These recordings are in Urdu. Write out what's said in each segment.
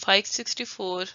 564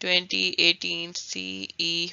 2018 CE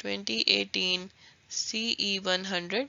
2018 CE 100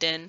10,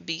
B।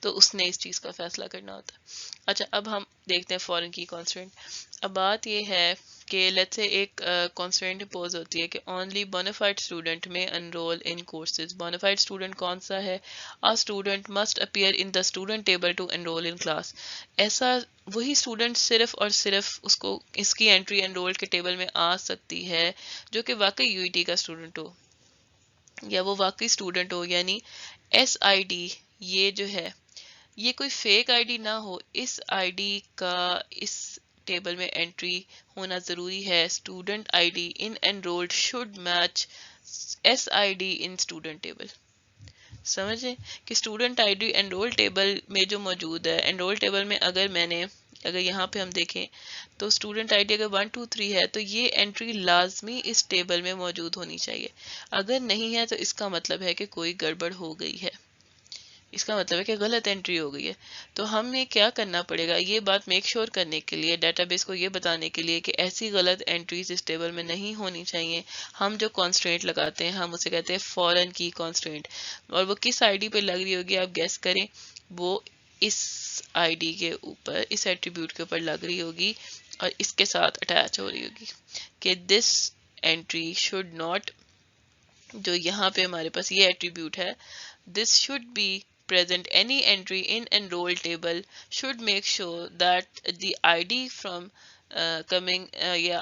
تو اس نے اس چیز کا فیصلہ کرنا ہوتا ہے. اچھا اب ہم دیکھتے ہیں فورن کی کانسٹرینٹ. اب بات یہ ہے کہ لیٹس سے ایک کانسٹرینٹ امپوز ہوتی ہے کہ اونلی بونافائڈ اسٹوڈنٹ میں enroll in courses. Bonafide student کون سا ہے؟ A student must appear in the student table to enroll in class. ایسا وہی اسٹوڈنٹ صرف اور صرف اس کی انٹری انرول کے ٹیبل میں آ سکتی ہے جو کہ واقعی یو ای ٹی کا اسٹوڈنٹ ہو یا وہ واقعی اسٹوڈنٹ ہو. یعنی ایس آئی ڈی یہ جو ہے یہ کوئی فیک آئی ڈی نہ ہو. اس آئی ڈی کا اس ٹیبل میں انٹری ہونا ضروری ہے. Student I D in enrolled should match S I D in student table. سمجھیں کہ student I D enrol table میں جو موجود ہے، انرول ٹیبل میں اگر یہاں پہ ہم دیکھیں تو اسٹوڈنٹ آئی ڈی اگر 1 2 3 ہے تو یہ انٹری لازمی اس ٹیبل میں موجود ہونی چاہیے. اگر نہیں ہے تو اس کا مطلب ہے کہ کوئی گڑبڑ ہو گئی ہے، اس کا مطلب ہے کہ غلط انٹری ہو گئی ہے. تو ہمیں کیا کرنا پڑے گا؟ یہ بات میک شور کرنے کے لیے، ڈیٹا بیس کو یہ بتانے کے لیے کہ ایسی غلط انٹریز اس ٹیبل میں نہیں ہونی چاہیے، ہم جو کانسٹرینٹ لگاتے ہیں ہم اسے کہتے ہیں فورن کی کانسٹرینٹ. اور وہ کس آئی ڈی پہ لگ رہی ہوگی آپ گیس کریں. وہ اس آئی ڈی کے اوپر، اس ایٹریبیوٹ کے اوپر لگ رہی ہوگی اور اس کے ساتھ اٹیچ ہو رہی ہوگی کہ دس انٹری شوڈ ناٹ، جو یہاں پہ ہمارے پاس یہ ایٹریبیوٹ ہے، this should be present. Any entry in enroll table should make sure that the ID from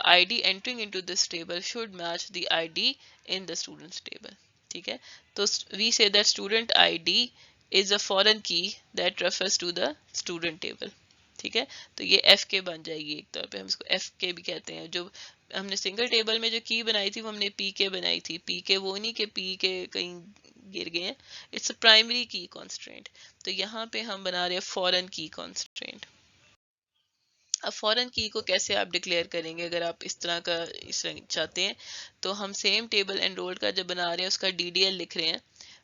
ID entering into this table should match the ID in the students table. ٹھیک ہے، تو we say that student ID is a foreign key that refers to the student table. ٹھیک ہے، تو یہ ایف کے بن جائے گی. ایک طور پہ ہم اس کو ایف کے بھی کہتے ہیں. جو ہم نے سنگل ٹیبل میں جو کی بنائی تھی وہ ہم نے پی کے بنائی تھی. پی کے وہ نہیں کہ پی کے کہیں گر گئے ہیں، it's a primary key constraint. تو یہاں پہ ہم بنا رہے ہیں فورن کی کانسٹرینٹ. اب فورن کی کو کیسے آپ ڈکلیئر کریں گے اگر آپ اس طرح چاہتے ہیں؟ تو ہم سیم ٹیبل انرولڈ کا جب بنا رہے ہیں اس کا ڈی ڈی ایل لکھ رہے ہیں،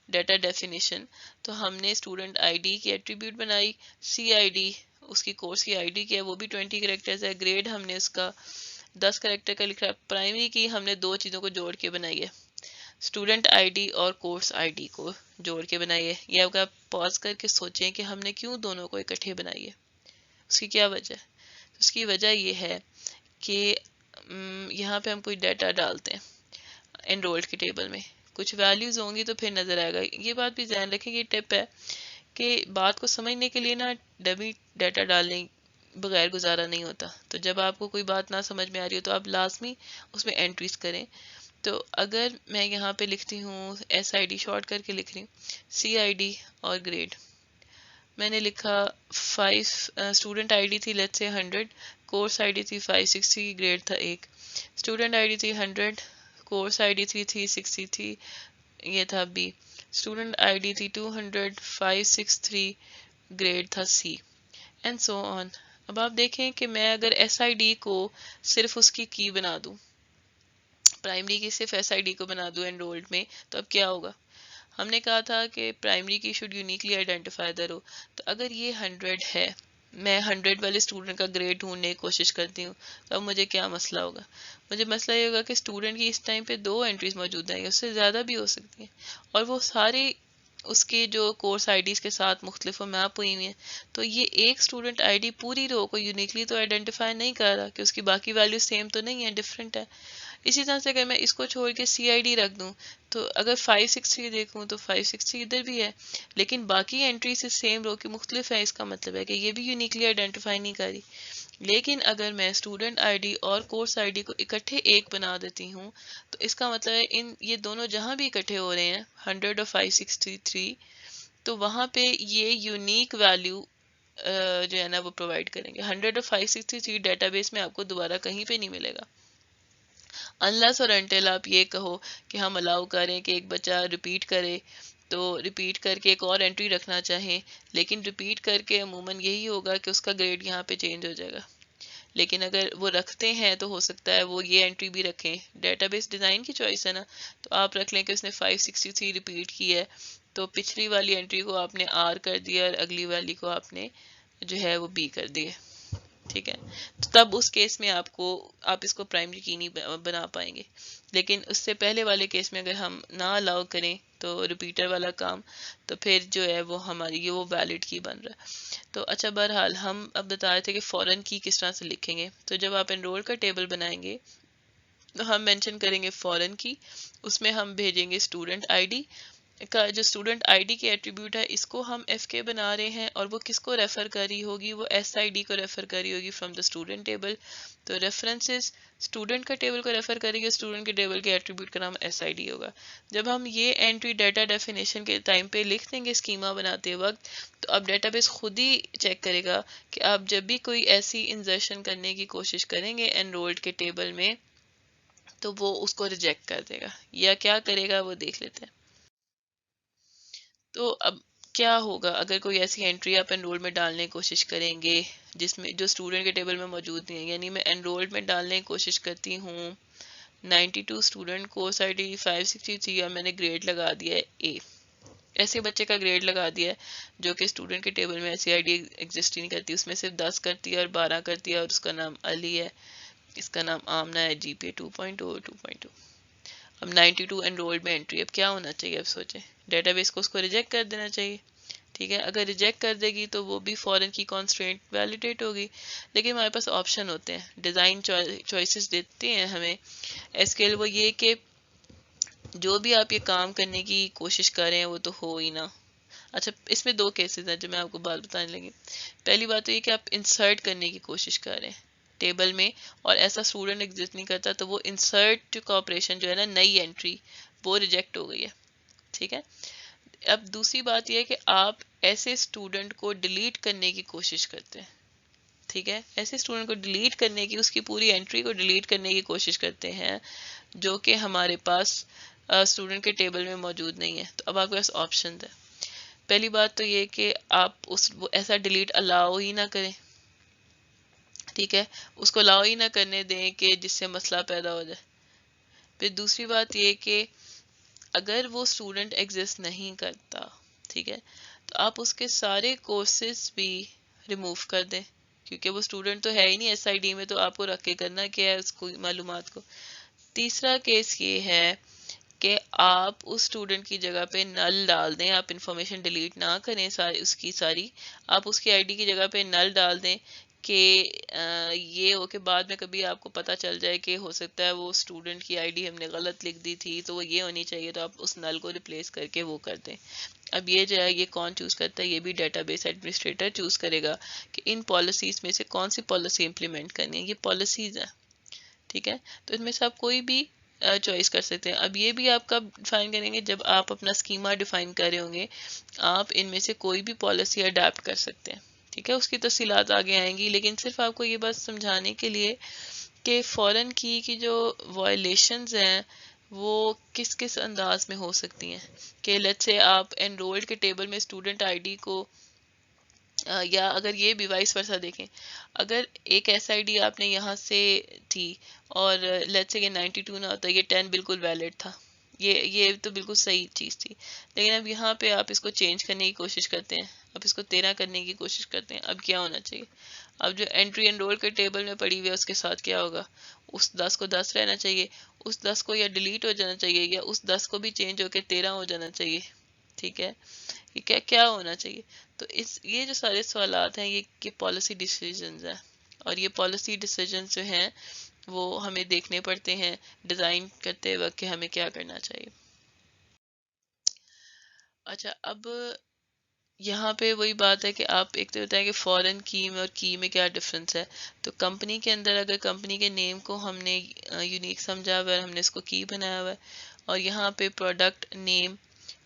ڈیٹا ڈیفینیشن. تو ہم نے اسٹوڈنٹ آئی ڈی کی ایٹریبیوٹ بنائی، سی آئی ڈی اس کی کورس کی آئی ڈی کی ہے، وہ بھی 20 کریکٹرز ہے. گریڈ ہم نے اس کا 10 کریکٹر کا لکھا ہے. پرائمری کی ہم نے دو چیزوں کو جوڑ کے بنائی ہے، اسٹوڈنٹ آئی ڈی اور کورس آئی ڈی کو جوڑ کے بنائی ہے. یہ اگر آپ پاز کر کے سوچیں کہ ہم نے کیوں دونوں کو اکٹھے بنائی ہے، اس کی کیا وجہ ہے؟ اس کی وجہ یہ ہے کہ یہاں پہ ہم کوئی ڈیٹا ڈالتے ہیں انرولڈ کے ٹیبل میں، کچھ ویلیوز ہوں گی تو پھر نظر آئے گا. یہ بات بھی ذہن رکھیں، یہ ٹپ ہے کہ بات کو سمجھنے کے لیے نا ڈمی ڈیٹا ڈالنے بغیر گزارا نہیں ہوتا. تو جب آپ کو کوئی بات نہ سمجھ میں آ رہی ہو تو آپ لازمی اس میں انٹریز کریں. تو اگر میں یہاں پہ لکھتی ہوں ایس آئی ڈی، شارٹ کر کے لکھ رہی ہوں سی آئی ڈی اور گریڈ، میں نے لکھا 5. اسٹوڈنٹ آئی ڈی تھی لیٹ سے 100، کورس آئی ڈی تھی 560، گریڈ تھا 1. اسٹوڈنٹ آئی ڈی تھی 100، کورس آئی ڈی تھی 360 تھی، یہ تھا بی. اسٹوڈنٹ آئی ڈی تھی 200، 563، گریڈ تھا سی، اینڈ سو آن. اب آپ دیکھیں کہ میں اگر ایس آئی ڈی کو صرف اس کی بنا دوں، پرائمری کی صرف ایس آئی ڈی کو بنا دوں انرولڈ میں، تو اب کیا ہوگا؟ ہم نے کہا تھا کہ primary key should uniquely identify the row. تو اگر یہ 100 ہے، میں 100 والے اسٹوڈنٹ کا گریڈ ڈھونڈنے کی کوشش کرتی ہوں، تو اب مجھے کیا مسئلہ ہوگا؟ مجھے مسئلہ یہ ہوگا کہ اسٹوڈنٹ کی اس ٹائم پہ 2 انٹریز موجود ہیں، اس سے زیادہ بھی ہو سکتی ہیں، اور وہ سارے اس کے جو کورس آئی ڈیز کے ساتھ مختلف میپ ہوئی ہوئی ہیں. تو یہ ایک اسٹوڈنٹ آئی ڈی پوری رو کو یونیکلی تو آئیڈینٹیفائی نہیں کر رہا کہ اس کی باقی ویلیو سیم تو نہیں ہے، ڈفرینٹ ہے. اسی طرح سے اگر میں اس کو چھوڑ کے سی آئی ڈی رکھ دوں تو اگر 560 دیکھوں تو 560 ادھر بھی ہے، لیکن باقی انٹری سے سیم رو کی مختلف ہے. اس کا مطلب ہے کہ یہ بھی یونیکلی آئیڈینٹیفائی نہیں کری. لیکن اگر میں اسٹوڈنٹ آئی ڈی اور کورس آئی ڈی کو اکٹھے ایک بنا دیتی ہوں تو اس کا مطلب ہے یہ دونوں جہاں بھی اکٹھے ہو رہے ہیں 100 اور 563، تو وہاں پہ یہ یونیک ویلیو جو ہے نا وہ پرووائڈ کریں گے. 100 اور 563 ڈیٹا بیس میں آپ کو دوبارہ کہیں پہ نہیں ملے گا، انلیس اور انٹل آپ یہ کہو کہ ہم الاؤ کریں کہ ایک بچہ ریپیٹ کرے، تو ریپیٹ کر کے ایک اور انٹری رکھنا چاہیں، لیکن ریپیٹ کر کے عموماً یہی ہوگا کہ اس کا گریڈ یہاں پہ چینج ہو جائے گا. لیکن اگر وہ رکھتے ہیں تو ہو سکتا ہے وہ یہ انٹری بھی رکھیں. ڈیٹا بیس ڈیزائن کی چوائس ہے نا، تو آپ رکھ لیں کہ اس نے 563 ریپیٹ کی ہے، تو پچھلی والی انٹری کو آپ نے آر کر دیا اور اگلی والی کو آپ نے جو ہے وہ بی کر دیے. ٹھیک ہے، تو تب اس کیس میں آپ اس کو پرائمری کی نہیں بنا پائیں گے. لیکن اس سے پہلے والے کیس میں اگر ہم نہ الاؤ کریں تو ریپیٹر والا کام، تو پھر جو ہے وہ ہماری یہ وہ ویلڈ کی بن رہا ہے. تو اچھا بہرحال ہم اب بتا رہے تھے کہ فورن کی کس طرح سے لکھیں گے. تو جب آپ انرول کا ٹیبل بنائیں گے تو ہم مینشن کریں گے فورن کی، اس میں ہم بھیجیں گے اسٹوڈنٹ آئی ڈی کا. جو اسٹوڈنٹ آئی ڈی کی ایٹریبیوٹ ہے اس کو ہم ایف کے بنا رہے ہیں، اور وہ کس کو ریفر کر رہی ہوگی، وہ ایس آئی ڈی کو ریفر کر رہی ہوگی فرام دا اسٹوڈنٹ ٹیبل. تو ریفرنسز اسٹوڈنٹ کا ٹیبل کو ریفر کریں گے، اسٹوڈنٹ کے ٹیبل کے ایٹریبیوٹ کا نام ایس آئی ڈی ہوگا. جب ہم یہ انٹری ڈیٹا ڈیفینیشن کے ٹائم پہ لکھ دیں گے اسکیما بناتے وقت، تو اب ڈیٹا بیس خود ہی چیک کرے گا کہ آپ جب بھی کوئی ایسی انزرشن کرنے کی کوشش کریں گے انرولڈ کے ٹیبل میں تو وہ اس کو ریجیکٹ کر دے گا، یا کیا کرے گا وہ دیکھ لیتے ہیں. تو اب کیا ہوگا اگر کوئی ایسی انٹری آپ انرول میں ڈالنے کی کوشش کریں گے جس میں جو اسٹوڈنٹ کے ٹیبل میں موجود نہیں ہے. یعنی میں انرول میں ڈالنے کی کوشش کرتی ہوں 92 اسٹوڈنٹ، کورس آئی ڈی 563، اور میں نے گریڈ لگا دیا ہے اے. ایسے بچے کا گریڈ لگا دیا ہے جو کہ اسٹوڈنٹ کے ٹیبل میں ایسی آئی ڈی ایگزسٹ ہی نہیں کرتی، اس میں صرف 10 کرتی ہے اور 12 کرتی ہے، اور اس کا نام علی ہے، اس کا نام آمنہ ہے، جی پی اے 2.0 اور 2.2. اب 92 انرولڈ میں انٹری، اب کیا ہونا چاہیے؟ اب سوچیں، ڈیٹا بیس کو اس کو ریجیکٹ کر دینا چاہیے. ٹھیک ہے، اگر ریجیکٹ کر دے گی تو وہ بھی فورن کی کانسٹرینٹ ویلیڈیٹ ہوگی. لیکن ہمارے پاس آپشن ہوتے ہیں، ڈیزائن چوائسیز دیتے ہیں ہمیں ایس کیل. وہ یہ کہ جو بھی آپ یہ کام کرنے کی کوشش کر رہے ہیں وہ تو ہو ہی نہ. اچھا، اس میں دو کیسز ہیں جو میں آپ کو بات بتانے لگی. پہلی بات تو یہ کہ آپ انسرٹ کرنے کی کوشش کر رہے ہیں ٹیبل میں، اور ایسا اسٹوڈنٹ ایگزسٹ نہیں کرتا، تو وہ انسرٹ کا آپریشن جو ہے نا، نئی انٹری، وہ ریجیکٹ ہو گئی ہے. ٹھیک ہے. اب دوسری بات یہ ہے کہ آپ ایسے اسٹوڈنٹ کو ڈیلیٹ کرنے کی کوشش کرتے ہیں. ٹھیک ہے، ایسے اسٹوڈنٹ کو ڈیلیٹ کرنے کی، اس کی پوری انٹری کو ڈیلیٹ کرنے کی کوشش کرتے ہیں جو کہ ہمارے پاس اسٹوڈنٹ کے ٹیبل میں موجود نہیں ہے. تو اب آپ کے پاس آپشن ہے. پہلی بات تو یہ کہ آپ ایسا ڈیلیٹ الاؤ ہی نہ کریں. ٹھیک ہے، اس کو الاؤ ہی نہ کرنے دیں کہ جس سے مسئلہ پیدا ہو جائے. پھر دوسری بات یہ کہ اگر وہ اسٹوڈنٹ ایگزسٹ نہیں کرتا، ٹھیک ہے، تو آپ اس کے سارے کورسز بھی ریموو کر دیں، کیونکہ وہ اسٹوڈنٹ تو ہے ہی نہیں ایس آئی ڈی میں، تو آپ کو رکھ کے کرنا کیا ہے اس کو معلومات کو. تیسرا کیس یہ ہے کہ آپ اس اسٹوڈنٹ کی جگہ پہ نل ڈال دیں. آپ انفارمیشن ڈیلیٹ نہ کریں اس کی ساری، آپ اس کی آئی ڈی کی جگہ پہ نل ڈال دیں کہ یہ ہو کہ بعد میں کبھی آپ کو پتہ چل جائے کہ ہو سکتا ہے وہ اسٹوڈنٹ کی آئی ڈی ہم نے غلط لکھ دی تھی تو وہ یہ ہونی چاہیے، تو آپ اس نل کو ریپلیس کر کے وہ کر دیں. اب یہ جو ہے یہ کون چوز کرتا ہے؟ یہ بھی ڈیٹا بیس ایڈمنسٹریٹر چوز کرے گا کہ ان پالیسیز میں سے کون سی پالیسی امپلیمنٹ کرنی ہے. یہ پالیسیز ہیں. ٹھیک ہے، تو ان میں سے آپ کوئی بھی چوائس کر سکتے ہیں. اب یہ بھی آپ کب ڈیفائن کریں گے؟ جب آپ اپنا اسکیما ڈیفائن کر رہے ہوں گے، آپ ان میں سے کوئی بھی پالیسی اڈاپٹ کر سکتے ہیں. ٹھیک ہے، اس کی تفصیلات آگے آئیں گی، لیکن صرف آپ کو یہ بات سمجھانے کے لیے کہ فورن کی جو وائلیشنز ہیں وہ کس کس انداز میں ہو سکتی ہیں. کہ لیٹس سے آپ انرولڈ کے ٹیبل میں اسٹوڈنٹ آئی ڈی کو، یا اگر یہ بھی وائس ورسا دیکھیں، اگر ایک ایس آئی ڈی آپ نے یہاں سے تھی اور لیٹس سے یہ 92 نہ ہوتا، یہ 10 بالکل ویلڈ تھا، یہ تو بالکل صحیح چیز تھی. لیکن اب یہاں پہ آپ اس کو چینج کرنے کی کوشش کرتے ہیں، اب اس کو 13 کرنے کی کوشش کرتے ہیں. اب کیا ہونا چاہیے؟ اب جو انٹری انرول کے ٹیبل میں پڑی ہوئی ہے اس کے ساتھ کیا ہوگا؟ اس 10 کو 10 رہنا چاہیے، اس 10 کو یا ڈیلیٹ ہو جانا چاہیے، یا اس 10 کو بھی چینج ہو کے 13 ہو جانا چاہیے. ٹھیک ہے، یہ کیا ہونا چاہیے؟ تو یہ جو سارے سوالات ہیں یہ پالیسی ڈیسیجنز ہیں، اور یہ پالیسی ڈیسیجنز جو ہیں وہ ہمیں دیکھنے پڑتے ہیں ڈیزائن کرتے وقت کہ ہمیں کیا کرنا چاہیے. اچھا، اب یہاں پہ وہی بات ہے کہ آپ ایک تو بتائیں کہ فورن کی میں اور کی میں کیا ڈفرینس ہے. تو کمپنی کے اندر اگر کمپنی کے نیم کو ہم نے یونیک سمجھا ہوا ہے، ہم نے اس کو کی بنایا ہوا ہے، اور یہاں پہ پروڈکٹ نیم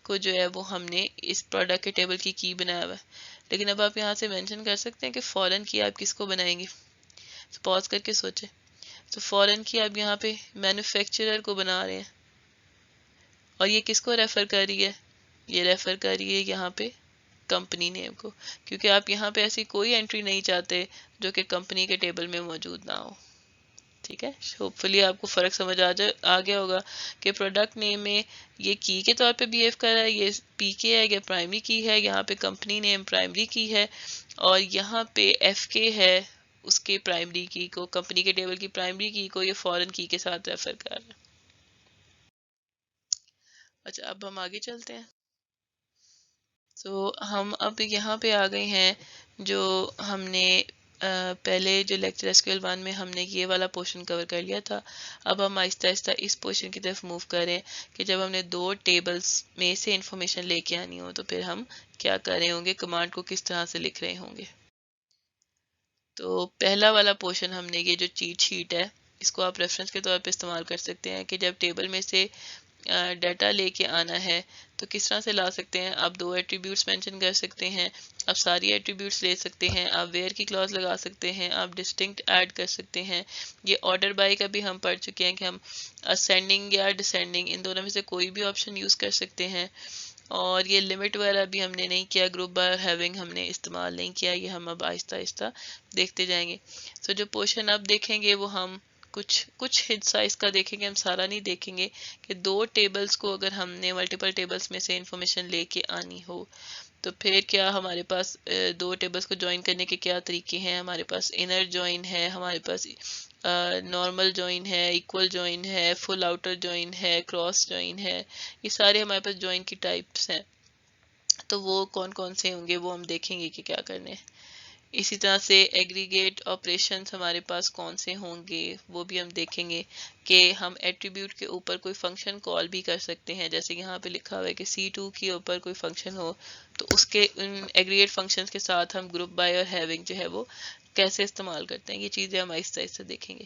کو جو ہے وہ ہم نے اس پروڈکٹ کے ٹیبل کی بنایا ہوا ہے. لیکن اب آپ یہاں سے مینشن کر سکتے ہیں کہ فورن کی آپ کس کو بنائیں گے. پاز کر کے سوچیں. تو فورن کی آپ یہاں پہ مینوفیکچرر کو بنا رہے ہیں، اور یہ کس کو ریفر کر رہی ہے؟ یہ ریفر کر رہی ہے یہاں پہ کمپنی نیم کو، کیونکہ آپ یہاں پہ ایسی کوئی انٹری نہیں چاہتے جو کہ کمپنی کے ٹیبل میں موجود نہ ہو. ٹھیک ہے، ہوپ فلی آپ کو فرق سمجھ آ گیا ہوگا کہ پروڈکٹ نیم میں یہ کی کے طور پہ بیہیو کر رہا ہے، یہ پی کے ہے، یہ پرائمری کی ہے، یہاں پہ کمپنی نیم پرائمری کی ہے، اور یہاں پہ ایف کے ہے اس کے پرائمری کی کو، کمپنی کے ٹیبل کی پرائمری کی کو یہ فورن کی کے ساتھ ریفر کر رہا ہے. اچھا اب ہم آگے چلتے ہیں. ہم اب یہاں پہ آ گئے ہیں جو ہم نے پہلے جو لیکچر SQL 1 میں ہم نے یہ والا پورشن کور کر لیا تھا. اب ہم آہستہ آہستہ اس پورشن کی طرف موو کریں کہ جب ہم نے دو ٹیبلز میں سے انفارمیشن لے کے آنی ہو تو پھر ہم کیا کر رہے ہوں گے، کمانڈ کو کس طرح سے لکھ رہے ہوں گے. تو پہلا والا پورشن ہم نے یہ جو چیٹ شیٹ ہے اس کو آپ ریفرنس کے طور پہ استعمال کر سکتے ہیں کہ جب ٹیبل میں سے ڈیٹا لے کے آنا ہے تو کس طرح سے لا سکتے ہیں. آپ دو ایٹریبیوٹس مینشن کر سکتے ہیں، آپ ساری ایٹریبیوٹس لے سکتے ہیں، آپ ویئر کی کلاس لگا سکتے ہیں، آپ ڈسٹنکٹ ایڈ کر سکتے ہیں. یہ آرڈر بائی کا بھی ہم پڑھ چکے ہیں کہ ہم اسینڈنگ یا ڈسینڈنگ ان دونوں میں سے کوئی بھی آپشن یوز کر سکتے ہیں. اور یہ لمٹ وغیرہ بھی ہم نے نہیں کیا، گروپ بائی ہیونگ ہم نے استعمال نہیں کیا. یہ ہم اب آہستہ آہستہ دیکھتے جائیں گے. جو پورشن اب دیکھیں گے وہ ہم کچھ حصہ اس کا دیکھیں گے، ہم سارا نہیں دیکھیں گے. کہ دو ٹیبلز کو اگر ہم نے ملٹیپل ٹیبلز میں سے انفارمیشن لے کے آنی ہو تو پھر کیا ہمارے پاس دو ٹیبلز کو جوائن کرنے کے کیا طریقے ہیں. ہمارے پاس انر جوائن ہے، ہمارے پاس نارمل جوائن ہے، ایکول جوائن ہے، فل آؤٹر جوائن ہے، کراس جوائن ہے. یہ سارے ہمارے پاس جوائن کی ٹائپس ہیں. تو وہ کون کون سے ہوں گے وہ ہم دیکھیں گے کہ کیا کرنے ہیں. اسی طرح سے ایگریگیٹ آپریشنز ہمارے پاس کون سے ہوں گے وہ بھی ہم دیکھیں گے کہ ہم ایٹریبیوٹ کے اوپر کوئی فنکشن کال بھی کر سکتے ہیں. جیسے یہاں پہ لکھا ہوا ہے کہ C2 کے اوپر کوئی فنکشن ہو تو اس کے ان ایگریگیٹ فنکشنز کے ساتھ ہم گروپ بائی اور ہیونگ جو ہے وہ کیسے استعمال کرتے ہیں. یہ چیزیں ہم آہستہ آہستہ دیکھیں گے.